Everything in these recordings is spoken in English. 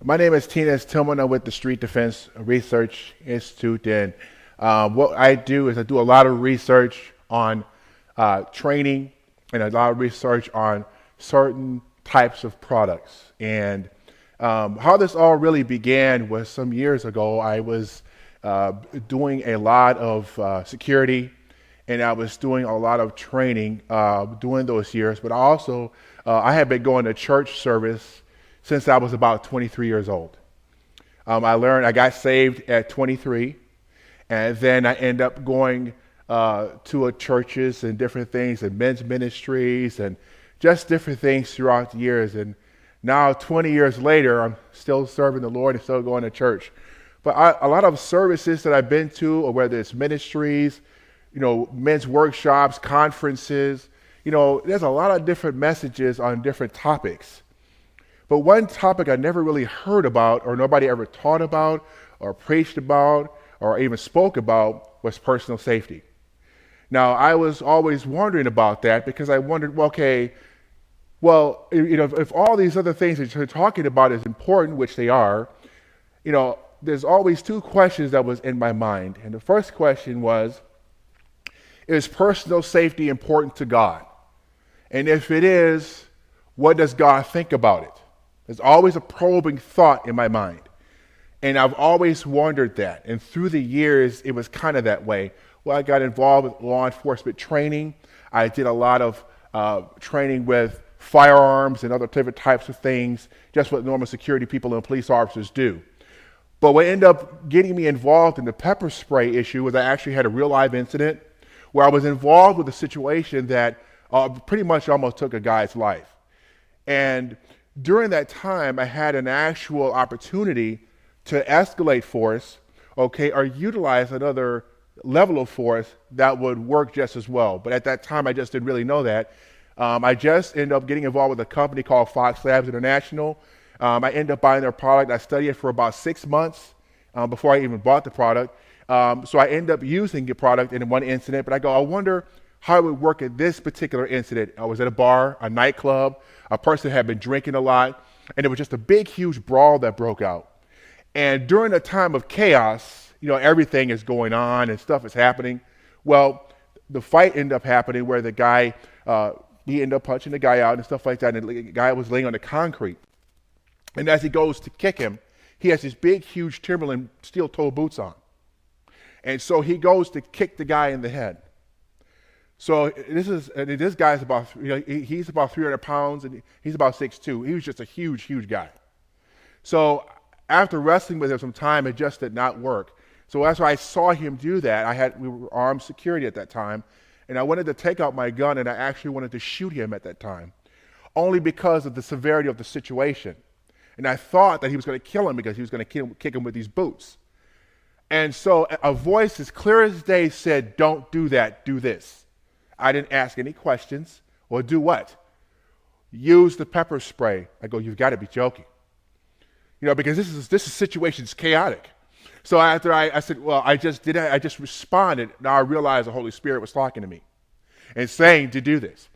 My name is teanis. I'm with the Street Defense Research Institute, and what I do is I do a lot of research on training and a lot of research on certain types of products. And how this all really began was some years ago. I was uh, doing a lot of security, and I was doing a lot of training during those years. But also, I had been going to church service since I was about 23 years old. I got saved at 23, and then I ended up going to churches and different things and men's ministries and just different things throughout the years. And now, 20 years later, I'm still serving the Lord and still going to church. But a lot of services that I've been to, or whether it's ministries, men's workshops, conferences, there's a lot of different messages on different topics. But one topic I never really heard about, or nobody ever taught about, or preached about, or even spoke about, was personal safety. Now, I was always wondering about that because I wondered, well, okay, well, if all these other things that you're talking about is important, which they are, there's always two questions that was in my mind. And the first question was, is personal safety important to God? And if it is, what does God think about it? There's always a probing thought in my mind. And I've always wondered that. And through the years, it was kind of that way. Well, I got involved with law enforcement training. I did a lot of training with firearms and other different types of things, just what normal security people and police officers do. But what ended up getting me involved in the pepper spray issue was I actually had a real live incident where I was involved with a situation that pretty much almost took a guy's life. And during that time, I had an actual opportunity to escalate force, okay, or utilize another level of force that would work just as well. But at that time, I just didn't really know that. I just ended up getting involved with a company called Fox Labs International. I ended up buying their product. I studied it for about 6 months before I even bought the product. So I ended up using the product in one incident, but I wonder how it would work in this particular incident. I was at a bar, a nightclub, a person had been drinking a lot, and it was just a big, huge brawl that broke out. And during a time of chaos, everything is going on and stuff is happening. Well, the fight ended up happening where the guy, he ended up punching the guy out and stuff like that, and the guy was laying on the concrete. And as he goes to kick him, he has these big, huge Timberland steel-toe boots on. And so he goes to kick the guy in the head. So this guy's about, he's about 300 pounds and he's about 6'2". He was just a huge, huge guy. So after wrestling with him some time, it just did not work. So after I saw him do that, we were armed security at that time, and I wanted to take out my gun and I actually wanted to shoot him at that time, only because of the severity of the situation. And I thought that he was going to kill him because he was going to kick him with these boots. And so a voice as clear as day said, "Don't do that, do this." I didn't ask any questions. Or do what? Use the pepper spray. I go, "You've got to be joking." Because this situation's chaotic. So after I said, well, I just responded. Now I realized the Holy Spirit was talking to me and saying to do this.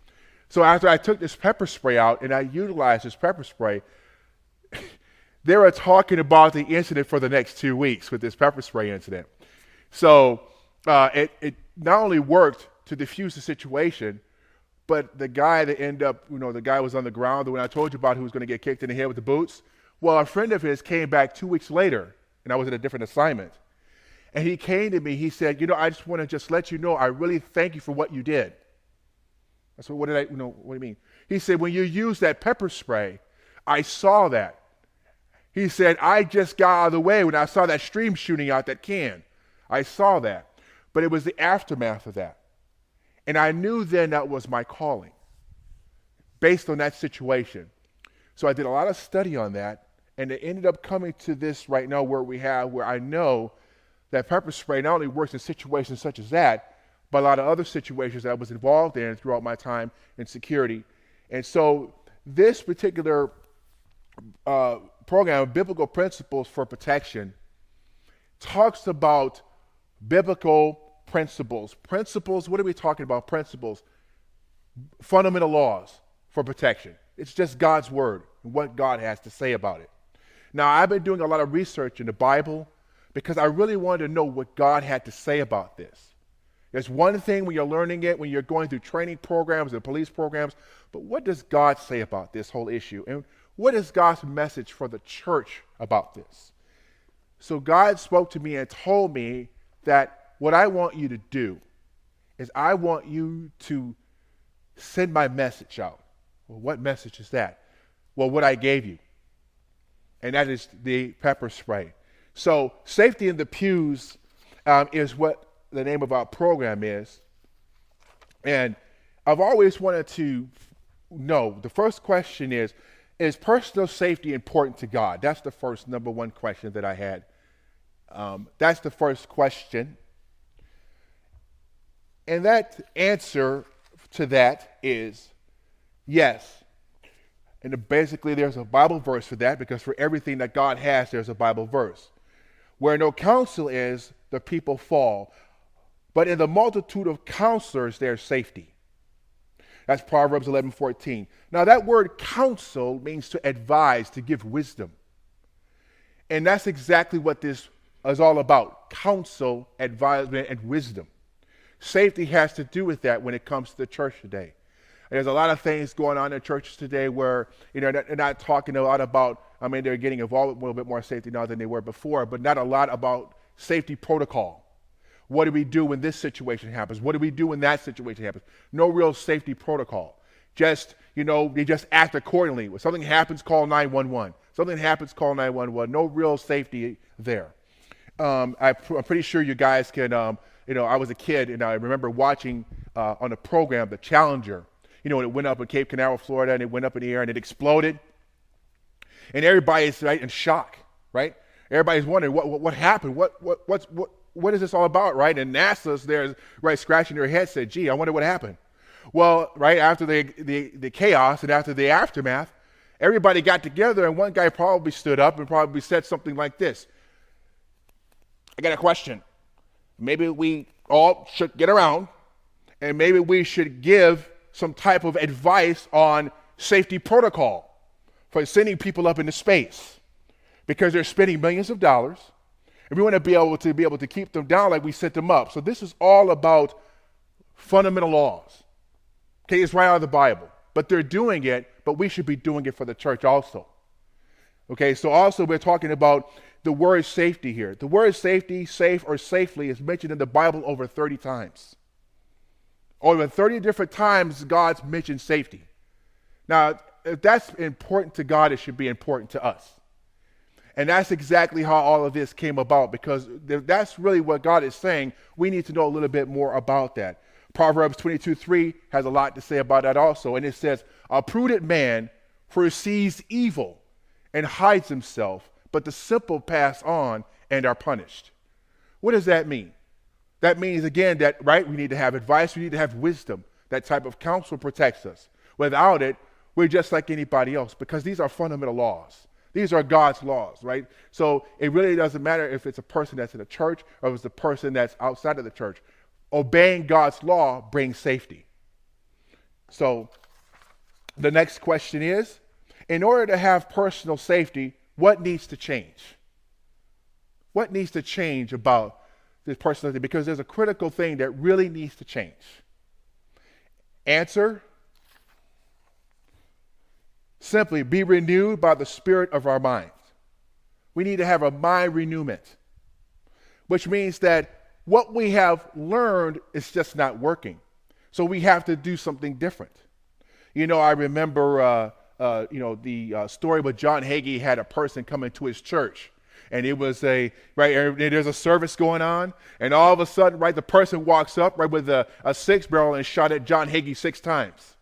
So after I took this pepper spray out and I utilized this pepper spray, they were talking about the incident for the next 2 weeks with this pepper spray incident. So it not only worked to diffuse the situation, but the guy that ended up, the guy was on the ground, the one I told you about who was going to get kicked in the head with the boots. Well, a friend of his came back 2 weeks later, and I was at a different assignment. And he came to me, he said, I just want to just let you know, I really thank you for what you did. I said, what do you mean? He said, when you used that pepper spray, I saw that. He said, I just got out of the way when I saw that stream shooting out that can. I saw that. But it was the aftermath of that. And I knew then that was my calling based on that situation. So I did a lot of study on that, and it ended up coming to this right now where I know that pepper spray not only works in situations such as that, but a lot of other situations that I was involved in throughout my time in security. And so this particular program, Biblical Principles for Protection, talks about biblical principles. Principles, what are we talking about? Principles, fundamental laws for protection. It's just God's word and what God has to say about it. Now, I've been doing a lot of research in the Bible because I really wanted to know what God had to say about this. There's one thing when you're learning it, when you're going through training programs and police programs, but what does God say about this whole issue? And what is God's message for the church about this? So God spoke to me and told me that what I want you to do is I want you to send my message out. Well, what message is that? Well, what I gave you. And that is the pepper spray. So Safety in the Pews is what the name of our program is. And I've always wanted to know, the first question is personal safety important to God? That's the first number one question that I had. That's the first question. And that answer to that is yes. And basically there's a Bible verse for that, because for everything that God has, there's a Bible verse. Where no counsel is, the people fall. But in the multitude of counselors, there's safety. That's Proverbs 11:14. Now that word counsel means to advise, to give wisdom. And that's exactly what this is all about. Counsel, advisement, and wisdom. Safety has to do with that when it comes to the church today. There's a lot of things going on in churches today where, they're not talking a lot about, they're getting involved with a little bit more safety now than they were before, but not a lot about safety protocol. What do we do when this situation happens? What do we do when that situation happens? No real safety protocol. Just, they just act accordingly. When something happens, call 911. Something happens, call 911. No real safety there. I'm pretty sure you guys can, I was a kid and I remember watching on a program, The Challenger. It went up in Cape Canaveral, Florida, and it went up in the air and it exploded. And everybody's right in shock, right? Everybody's wondering what happened. What is this all about, right? And NASA's there, right, scratching their head, said, "Gee, I wonder what happened." Well, right after the chaos and after the aftermath, everybody got together, and one guy probably stood up and probably said something like this: "I got a question. Maybe we all should get around, and maybe we should give some type of advice on safety protocol for sending people up into space, because they're spending millions of dollars, and we want to be able to keep them down like we set them up." So this is all about fundamental laws. Okay, it's right out of the Bible, but they're doing it, but we should be doing it for the church also. Okay, so also we're talking about the word safety here. The word safety, safe, or safely is mentioned in the Bible over 30 times. Over 30 different times God's mentioned safety. Now, if that's important to God, it should be important to us. And that's exactly how all of this came about, because that's really what God is saying. We need to know a little bit more about that. Proverbs 22:3 has a lot to say about that also. And it says, "A prudent man foresees evil and hides himself, but the simple pass on and are punished." What does that mean? That means, again, that, right, we need to have advice, we need to have wisdom. That type of counsel protects us. Without it, we're just like anybody else, because these are fundamental laws. These are God's laws, right? So it really doesn't matter if it's a person that's in a church or if it's a person that's outside of the church. Obeying God's law brings safety. So the next question is, in order to have personal safety, what needs to change? What needs to change about this personal safety? Because there's a critical thing that really needs to change. Answer: simply be renewed by the spirit of our minds. We need to have a mind renewment, which means that what we have learned is just not working. So we have to do something different. I remember, the story where John Hagee had a person come into his church, and it was there's a service going on, and all of a sudden, right, the person walks up, right, with a 6-barrel and shot at John Hagee 6 times,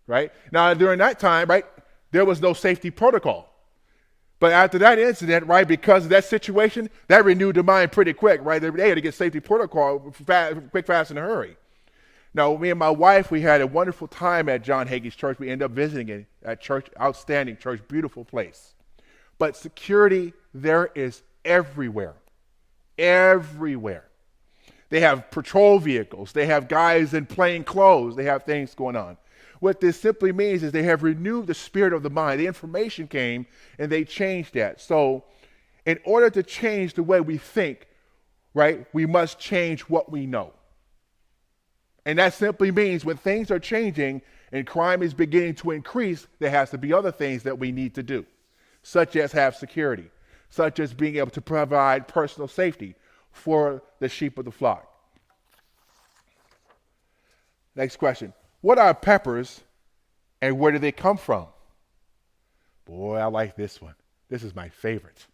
right? Now, during that time, right, there was no safety protocol. But after that incident, right, because of that situation, that renewed the mind pretty quick, right? They had to get safety protocol quick, fast, in a hurry. Now, me and my wife, we had a wonderful time at John Hagee's church. We ended up visiting it at church, outstanding church, beautiful place. But security there is everywhere. Everywhere. They have patrol vehicles. They have guys in plain clothes. They have things going on. What this simply means is they have renewed the spirit of the mind. The information came and they changed that. So in order to change the way we think, right, we must change what we know. And that simply means when things are changing and crime is beginning to increase, there has to be other things that we need to do, such as have security, such as being able to provide personal safety for the sheep of the flock. Next question. What are peppers and where do they come from? Boy, I like this one. This is my favorite.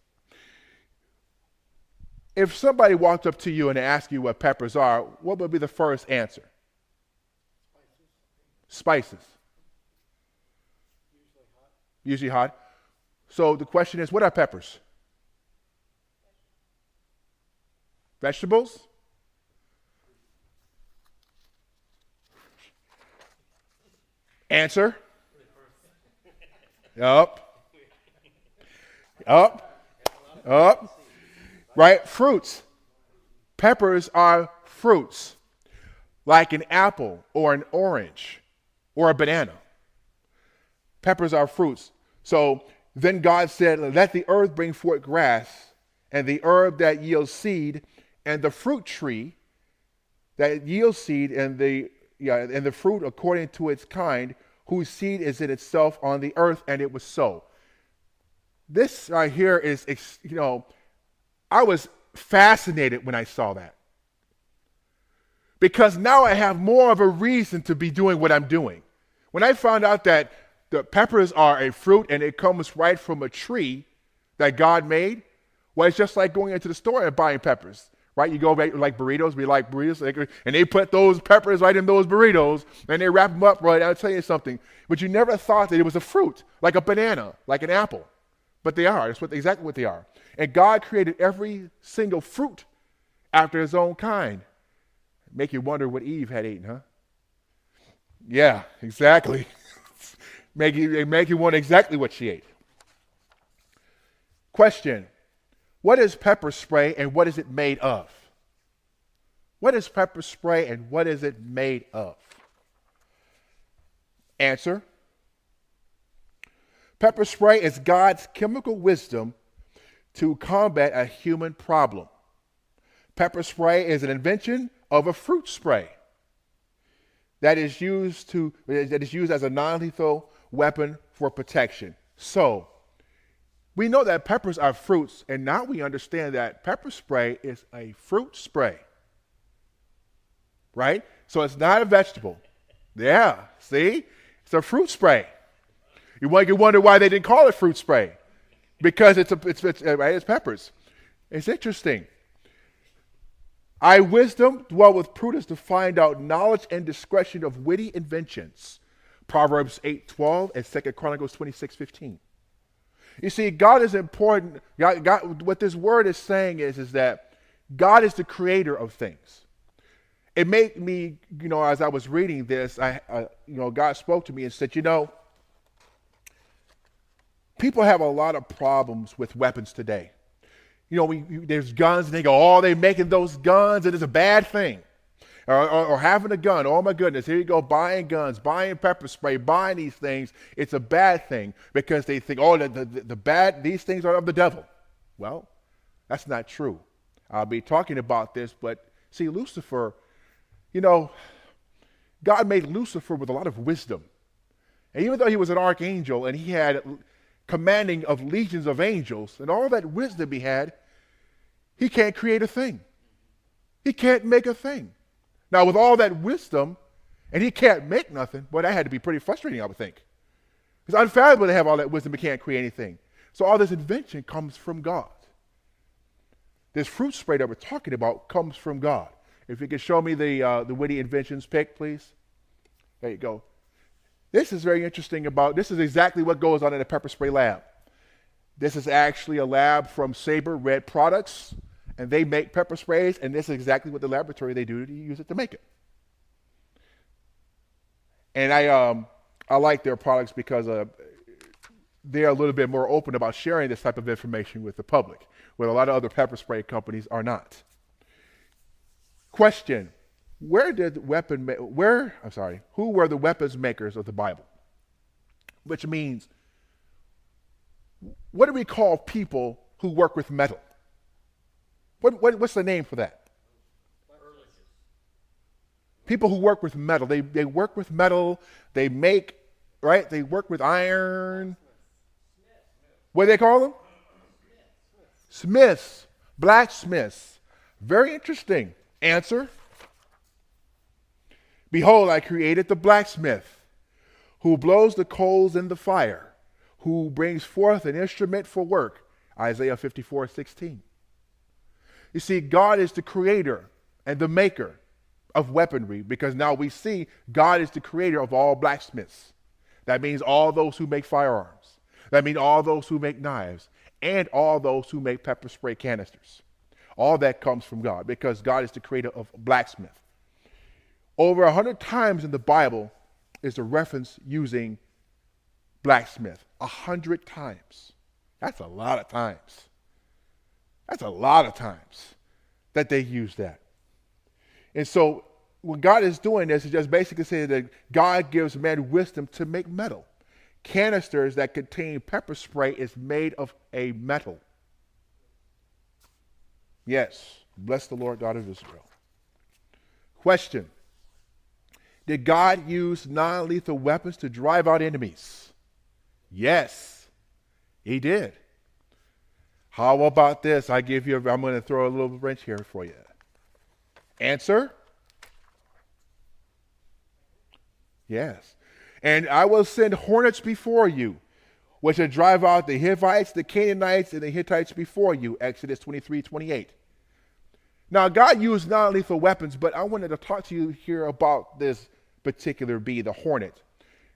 If somebody walked up to you and asked you what peppers are, what would be the first answer? Spices. Usually hot. So the question is, what are peppers? Vegetables? Answer? Up. Right? Fruits. Peppers are fruits, like an apple or an orange or a banana. Peppers are fruits. So then God said, let the earth bring forth grass, and the herb that yields seed, and the fruit tree that yields seed, and the fruit according to its kind, whose seed is in itself on the earth, and it was so. This right here is, I was fascinated when I saw that. Because now I have more of a reason to be doing what I'm doing. When I found out that the peppers are a fruit and it comes right from a tree that God made, well, it's just like going into the store and buying peppers, right? You go like burritos, we like burritos, and they put those peppers right in those burritos and they wrap them up right. I'll tell you something, but you never thought that it was a fruit, like a banana, like an apple. But they are. That's exactly what they are. And God created every single fruit after his own kind. Make you wonder what Eve had eaten, huh? Yeah, exactly. make you wonder exactly what she ate. Question. What is pepper spray and what is it made of? What is pepper spray and what is it made of? Answer. Pepper spray is God's chemical wisdom to combat a human problem. Pepper spray is an invention of a fruit spray that is used as a non-lethal weapon for protection. So, we know that peppers are fruits, and now we understand that pepper spray is a fruit spray. Right? So it's not a vegetable. Yeah, see? It's a fruit spray. You wonder why they didn't call it fruit spray. Because it's peppers. It's interesting. I wisdom dwell with prudence to find out knowledge and discretion of witty inventions. Proverbs 8:12 and 2 Chronicles 26:15. You see, God is important. God, what this word is saying is that God is the creator of things. It made me, as I was reading this, God spoke to me and said, people have a lot of problems with weapons today. There's guns, and they go, they're making those guns, and it's a bad thing. Or having a gun, oh my goodness, here you go, buying guns, buying pepper spray, buying these things. It's a bad thing because they think, these things are of the devil. Well, that's not true. I'll be talking about this, but see, Lucifer, God made Lucifer with a lot of wisdom. And even though he was an archangel and he had commanding of legions of angels and all that wisdom he had, he can't create a thing. He can't make a thing. Now, with all that wisdom, and he can't make nothing, that had to be pretty frustrating, I would think. It's unfathomable to have all that wisdom but can't create anything. So all this invention comes from God. This fruit spray that we're talking about comes from God. If you could show me the witty inventions pick, please. There you go. This is very interesting this is exactly what goes on in a pepper spray lab. This is actually a lab from Sabre Red Products, and they make pepper sprays, and this is exactly what the laboratory they do to use it to make it. And I like their products because they're a little bit more open about sharing this type of information with the public, where a lot of other pepper spray companies are not. Question. who were the weapons makers of the Bible? Which means, what do we call people who work with metal? What's the name for that? People who work with metal. They work with metal. They make, right? They work with iron. What do they call them? Smiths. Blacksmiths. Very interesting. Answer. Behold, I created the blacksmith, who blows the coals in the fire, who brings forth an instrument for work. Isaiah 54:16. You see, God is the creator and the maker of weaponry, because now we see God is the creator of all blacksmiths. That means all those who make firearms. That means all those who make knives and all those who make pepper spray canisters. All that comes from God, because God is the creator of blacksmith. Over 100 times in the Bible is a reference using blacksmith. 100 times. That's a lot of times. That's a lot of times that they use that. And so what God is doing is just basically saying that God gives man wisdom to make metal. Canisters that contain pepper spray is made of a metal. Yes. Bless the Lord God of Israel. Question. Did God use non-lethal weapons to drive out enemies? Yes, he did. How about this? I'm going to throw a little wrench here for you. Answer? Yes. And I will send hornets before you, which will drive out the Hivites, the Canaanites, and the Hittites before you. Exodus 23:28. Now, God used non-lethal weapons, but I wanted to talk to you here about this particular bee, the hornet.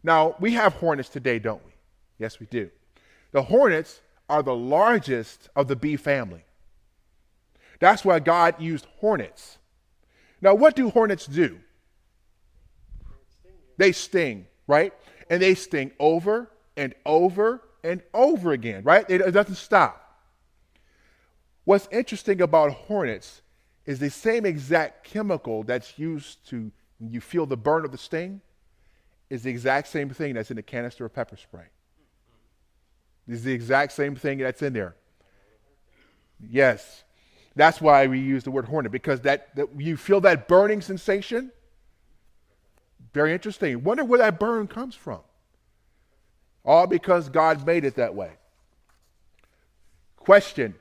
Now, we have hornets today, don't we? Yes, we do. The hornets are the largest of the bee family. That's why God used hornets. Now, what do hornets do? They sting, right? And they sting over and over and over again, right? It doesn't stop. What's interesting about hornets is the same exact chemical that's used to, when you feel the burn of the sting, is the exact same thing that's in the canister of pepper spray. It's the exact same thing that's in there. Yes. That's why we use the word hornet, because that you feel that burning sensation. Very interesting. Wonder where that burn comes from. All because God made it that way. Question.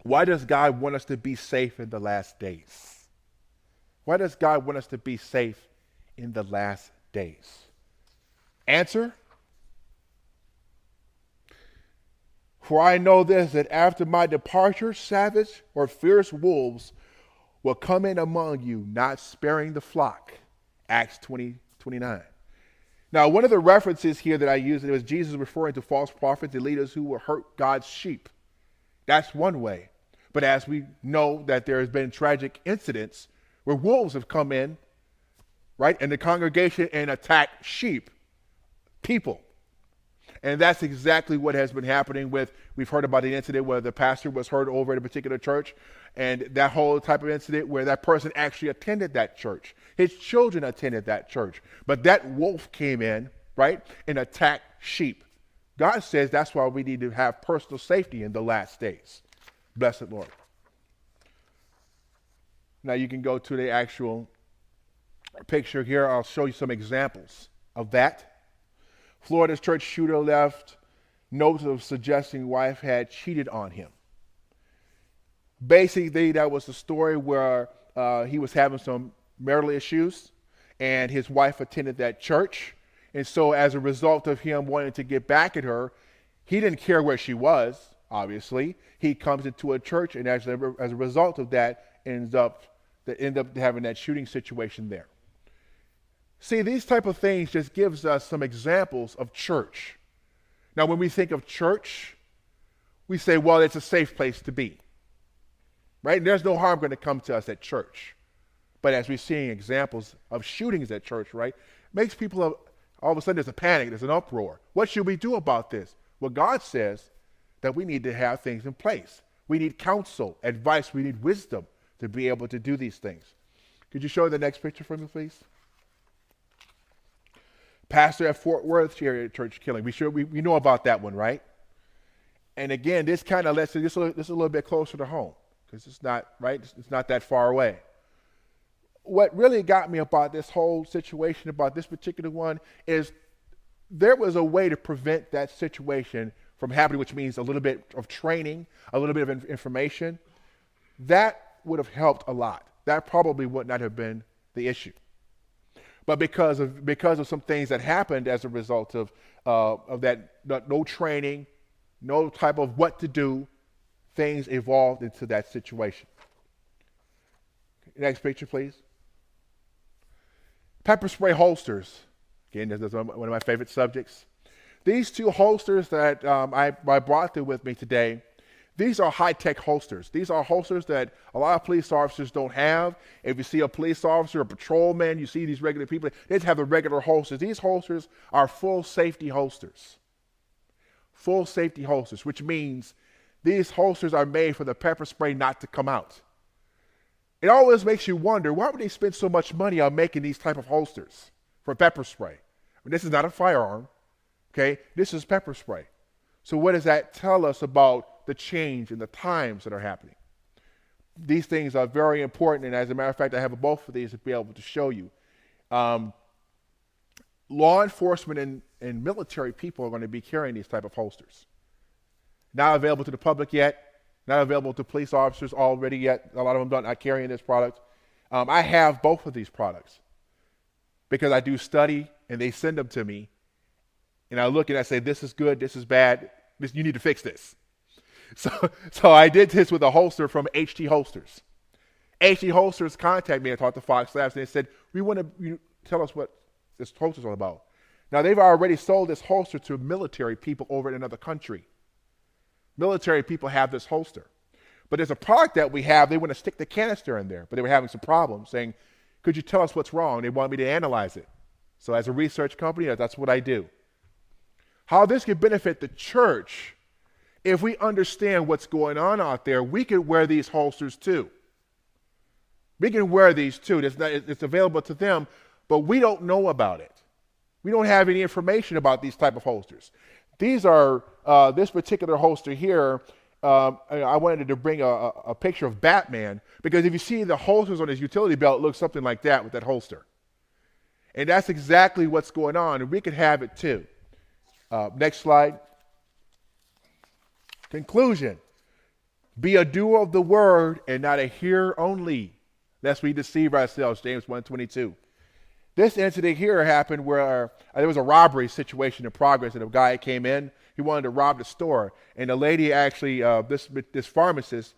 Why does God want us to be safe in the last days? Why does God want us to be safe in the last days? Answer. For I know this, that after my departure, savage or fierce wolves will come in among you, not sparing the flock. Acts 20:29. Now, one of the references here that I used, it was Jesus referring to false prophets and leaders who will hurt God's sheep. That's one way. But as we know that there has been tragic incidents where wolves have come in, right, in the congregation and attacked sheep, people. And that's exactly what has been happening we've heard about the incident where the pastor was hurt over at a particular church, and that whole type of incident where that person actually attended that church. His children attended that church. But that wolf came in, right, and attacked sheep. God says that's why we need to have personal safety in the last days. Blessed Lord. Now you can go to the actual picture here. I'll show you some examples of that. Florida's church shooter left notes of suggesting wife had cheated on him. Basically, that was the story where he was having some marital issues, and his wife attended that church. And so as a result of him wanting to get back at her, he didn't care where she was, obviously. He comes into a church, and as a result of that, end up having that shooting situation there. See, these type of things just gives us some examples of church. Now, when we think of church, we say, well, it's a safe place to be, right? And there's no harm going to come to us at church. But as we're seeing examples of shootings at church, right, makes people, all of a sudden there's a panic, there's an uproar. What should we do about this? Well, God says that we need to have things in place. We need counsel, advice, we need wisdom to be able to do these things. Could you show the next picture for me, please? Pastor at Fort Worth church killing. We know about that one, right? And again, this kind of lets this a little bit closer to home because it's not right. It's not that far away. What really got me about this whole situation, about this particular one, is there was a way to prevent that situation from happening, which means a little bit of training, a little bit of information. That would have helped a lot. That probably would not have been the issue. But because of some things that happened as a result of that, no training, no type of what to do, things evolved into that situation. Next picture, please. Pepper spray holsters. Again, this is one of my favorite subjects. These two holsters that I brought with me today, these are high-tech holsters. These are holsters that a lot of police officers don't have. If you see a police officer, a patrolman, you see these regular people, they just have the regular holsters. These holsters are full safety holsters. Full safety holsters, which means these holsters are made for the pepper spray not to come out. It always makes you wonder, why would they spend so much money on making these type of holsters for pepper spray? I mean, this is not a firearm, okay? This is pepper spray. So what does that tell us about the change in the times that are happening? These things are very important, and as a matter of fact, I have both of these to be able to show you. Law enforcement and military people are going to be carrying these type of holsters. Not available to the public yet, not available to police officers already yet. A lot of them not carrying this product. I have both of these products because I do study, and they send them to me, and I look and I say, this is good, this is bad, you need to fix this. So I did this with a holster from h264 Holsters. h264 Holsters contacted me. I talked to Fox Labs, and they said, we want to tell us what this holster is all about. Now, they've already sold this holster to military people over in another country. Military people have this holster. But there's a product that we have, they want to stick the canister in there, but they were having some problems, saying, could you tell us what's wrong? They want me to analyze it. So as a research company, that's what I do. How this could benefit the church, if we understand what's going on out there, we could wear these holsters too. We can wear these too. It's available to them, but we don't know about it. We don't have any information about these type of holsters. These are, this particular holster here, I wanted to bring a picture of Batman, because if you see the holsters on his utility belt, it looks something like that with that holster. And that's exactly what's going on, and we could have it too. Next slide. Conclusion. Be a doer of the word and not a hearer only, lest we deceive ourselves, James 1:22. This incident here happened where there was a robbery situation in progress, and a guy came in. He wanted to rob the store, and the lady actually, this pharmacist,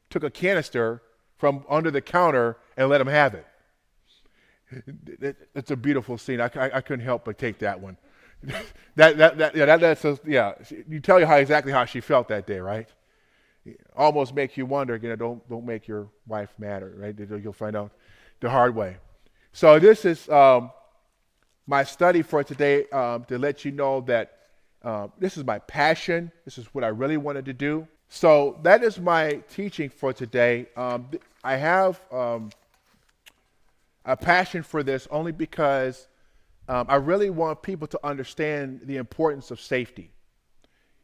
took a canister from under the counter and let him have it. It's a beautiful scene. I couldn't help but take that one. You tell you exactly how she felt that day, right? Almost makes you wonder. Don't make your wife mad, right? You'll find out the hard way. So this is my study for today, to let you know that this is my passion. This is what I really wanted to do. So that is my teaching for today. I have a passion for this only because I really want people to understand the importance of safety.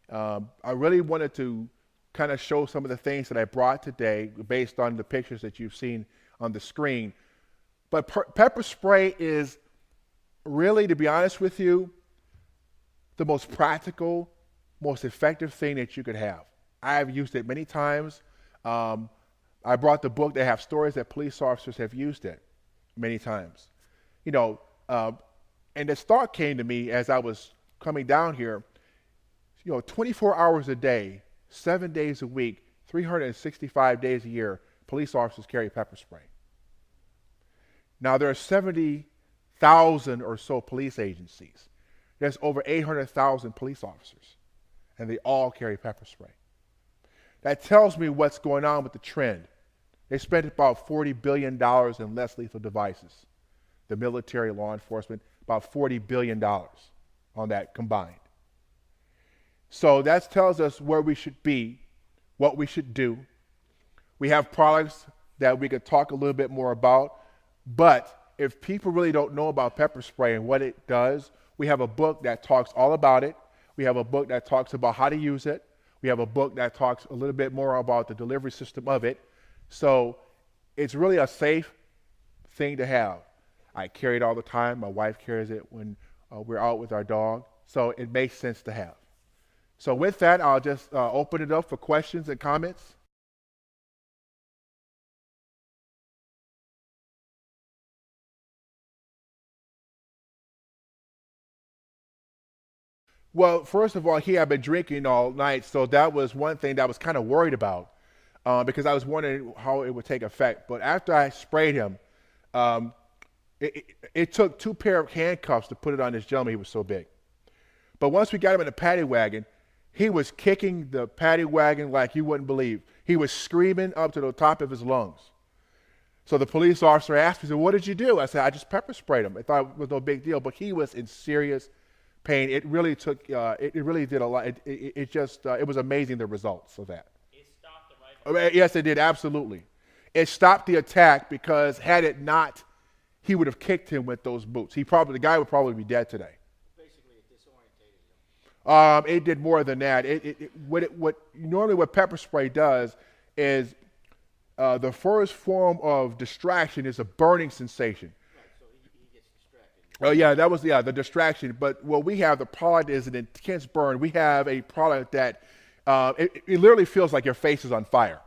I really wanted to kind of show some of the things that I brought today based on the pictures that you've seen on the screen. But pepper spray is really, to be honest with you, the most practical, most effective thing that you could have. I've used it many times. I brought the book. They have stories that police officers have used it many times. And the thought came to me as I was coming down here, 24 hours a day, 7 days a week, 365 days a year, police officers carry pepper spray. Now, there are 70,000 or so police agencies. There's over 800,000 police officers, and they all carry pepper spray. That tells me what's going on with the trend. They spent about $40 billion in less lethal devices. The military, law enforcement, about $40 billion on that combined. So that tells us where we should be, what we should do. We have products that we could talk a little bit more about, But if people really don't know about pepper spray and what it does, we have a book that talks all about it. We have a book that talks about how to use it. We have a book that talks a little bit more about the delivery system of it. So it's really a safe thing to have. I carry it all the time. My wife carries it when we're out with our dog. So it makes sense to have. So with that, I'll just open it up for questions and comments. Well, first of all, he had been drinking all night, so that was one thing that I was kind of worried about because I was wondering how it would take effect. But after I sprayed him, um, it took two pair of handcuffs to put it on this gentleman. He was so big. But once we got him in the paddy wagon, he was kicking the paddy wagon like you wouldn't believe. He was screaming up to the top of his lungs. So the police officer asked me, he said, "What did you do?" I said, "I just pepper sprayed him." I thought it was no big deal, but he was in serious pain. It really took, it really did a lot. It just, it was amazing the results of that. It stopped the rifle. Yes, it did, absolutely. It stopped the attack because had it not, he would have kicked him with those boots. The guy would probably be dead today. Basically, it disorientated him. It did more than that. What normally what pepper spray does is the first form of distraction is a burning sensation. Right, so he gets distracted. Oh yeah, that was the distraction. But what we have, the product is an intense burn. We have a product that it literally feels like your face is on fire.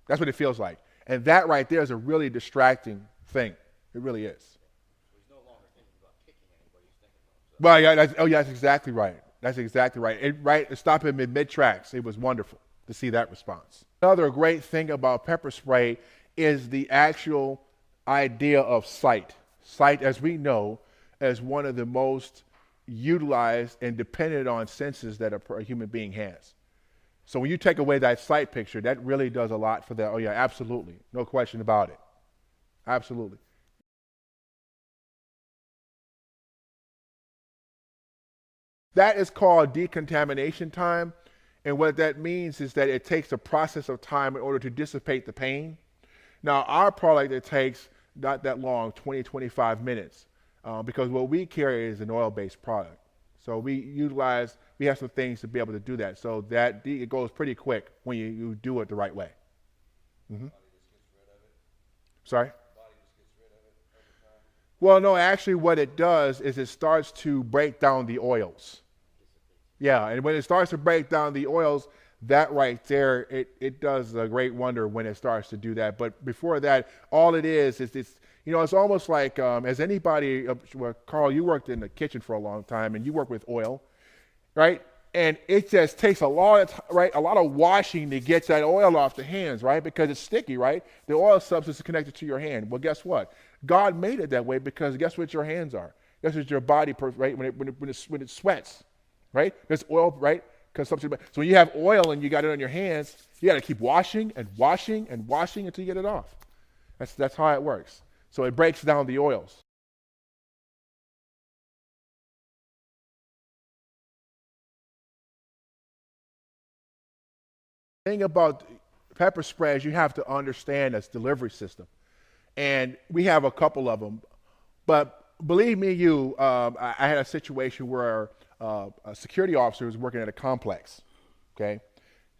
That's what it feels like, and that right there is a really distracting thing. It really is. So he's no longer thinking about kicking anybody. He's thinking about himself. Well, yeah, that's exactly right. That's exactly right. It stopped him in mid-tracks. It was wonderful to see that response. Another great thing about pepper spray is the actual idea of sight. Sight, as we know, is one of the most utilized and dependent on senses that a human being has. So when you take away that sight picture, that really does a lot for that. Oh yeah, absolutely. No question about it. Absolutely. That is called decontamination time. And what that means is that it takes a process of time in order to dissipate the pain. Now, our product, it takes not that long, 20, 25 minutes, because what we carry is an oil-based product. So we have some things to be able to do that. So that it goes pretty quick when you do it the right way. Mm-hmm. Sorry? Well, no, actually what it does is it starts to break down the oils. Yeah, and when it starts to break down the oils, that right there, it does a great wonder when it starts to do that. But before that, all it is it's almost like, as anybody, well, Carl, you worked in the kitchen for a long time, and you work with oil, right? And it just takes a lot of washing to get that oil off the hands, right? Because it's sticky, right? The oil substance is connected to your hand. Well, guess what? God made it that way because guess what your hands are? Guess what your body, right? When it sweats, right? There's oil, right? Consumption. So when you have oil and you got it on your hands, you got to keep washing and washing and washing until you get it off. That's how it works. So it breaks down the oils. The thing about pepper spray is you have to understand its delivery system. And we have a couple of them. But believe me, I had a situation where a security officer was working at a complex. Okay,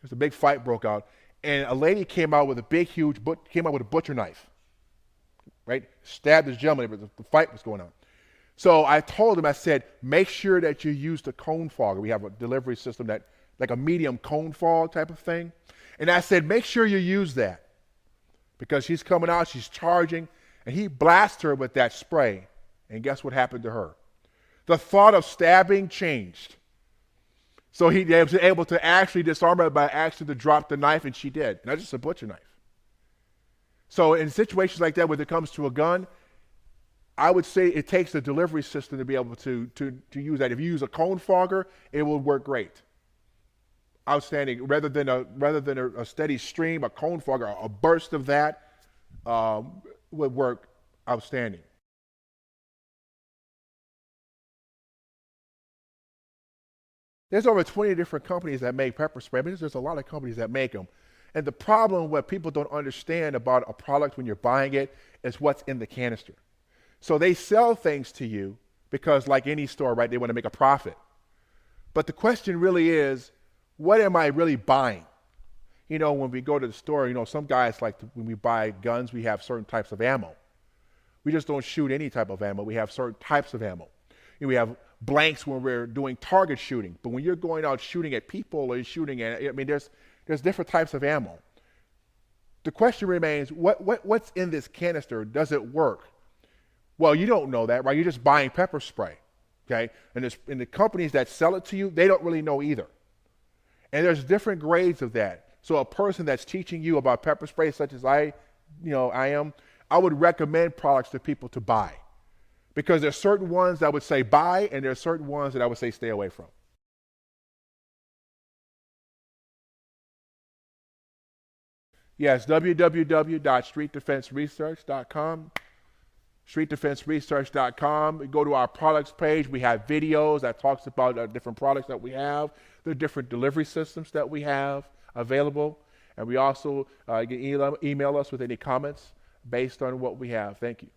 there's a big fight broke out, and a lady came out with a butcher knife. Right, stabbed this gentleman. The fight was going on. So I told him, I said, make sure that you use the cone fogger. We have a delivery system that, like a medium cone fog type of thing. And I said, make sure you use that because she's coming out, she's charging, and he blasted her with that spray. And guess what happened to her? The thought of stabbing changed. So he was able to actually disarm her by actually to drop the knife, and she did. Not just a butcher knife. So in situations like that, when it comes to a gun, I would say it takes a delivery system to be able to use that. If you use a cone fogger, it will work great. Outstanding. Rather than a steady stream, a cone fogger, a burst of that would work outstanding. There's over 20 different companies that make pepper spray. There's a lot of companies that make them. And the problem what people don't understand about a product when you're buying it is what's in the canister. So they sell things to you because, like any store, right, they want to make a profit. But the question really is, what am I really buying? When we go to the store, some guys like when we buy guns, we have certain types of ammo. We just don't shoot any type of ammo. We have certain types of ammo. We have blanks when we're doing target shooting. But when you're going out shooting at people or shooting at, there's different types of ammo. The question remains, what's in this canister? Does it work? Well, you don't know that, right? You're just buying pepper spray, okay? And the companies that sell it to you, they don't really know either. And there's different grades of that. So a person that's teaching you about pepper spray, such as I am, I would recommend products to people to buy. Because there's certain ones that I would say buy, and there's certain ones that I would say stay away from. Yes, www.streetdefenseresearch.com. StreetDefenseResearch.com. We go to our products page. We have videos that talks about different products that we have, the different delivery systems that we have available. And we also email us with any comments based on what we have. Thank you.